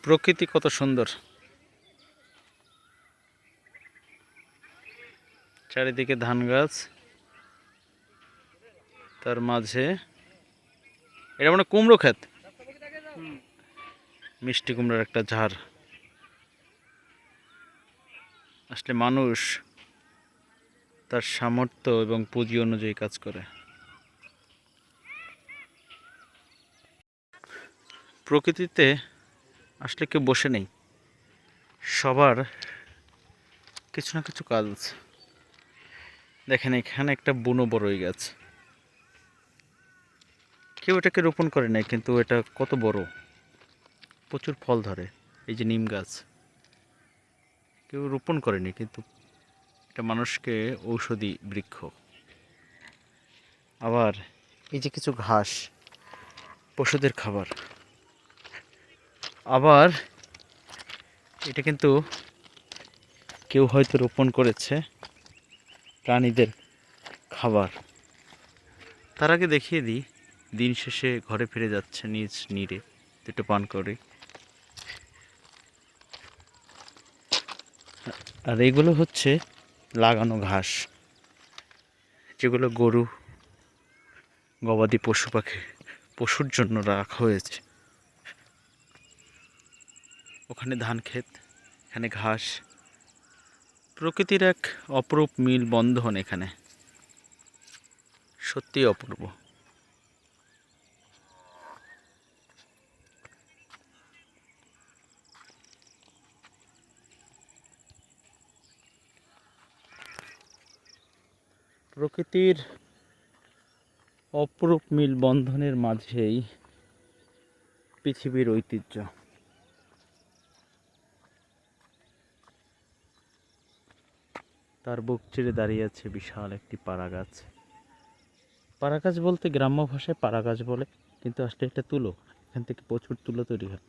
প্রকৃতি কত সুন্দর, চারিদিকে ধান গাছ, তার মাঝে এটা মানে কুমড়ো ক্ষেত, মিষ্টি কুমড়োর একটা ঝাড়। আসলে মানুষ তার সামর্থ্য এবং পুঁজি অনুযায়ী কাজ করে। প্রকৃতিতে আসলে কেউ বসে নেই, সবার কিছু না কিছু কাজ আছে। দেখেন এখানে একটা বুনো বড়ই গাছ, কেউ এটাকে রোপণ করে নাই, কিন্তু এটা কত বড়, প্রচুর ফল ধরে। এই যে নিম গাছ, কেউ রোপণ করেনি, কিন্তু এটা মানুষকে ঔষধি বৃক্ষ। আবার এই যে কিছু ঘাস, পশুদের খাবার। আবার এটা কিন্তু কেউ হয়তো রোপণ করেছে প্রাণীদের খাবার। তার আগে দেখিয়ে দিই, দিন শেষে ঘরে ফিরে যাচ্ছে নিজ নীড়ে, দুটো পান করে। আর এগুলো হচ্ছে লাগানো ঘাস, যেগুলো গরু, গবাদি পশু পাখি, পশুর জন্য রাখা হয়েছে। ওখানে ধান ক্ষেত, এখানে ঘাস, প্রকৃতির এক অপরূপ মিল বন্ধন এখানে, সত্যি অপূর্ব। প্রকৃতির অপরূপ মিল বন্ধনের মাঝেই পৃথিবীর ঐতিহ্য। তার বুক চিরে দাঁড়িয়ে আছে বিশাল একটি পাড়া গাছ। পাড়া গাছ বলতে গ্রাম্য ভাষায় পাড়া গাছ বলে, কিন্তু আসলে এটা তুলো, এখান থেকে প্রচুর তুলো তৈরি হয়।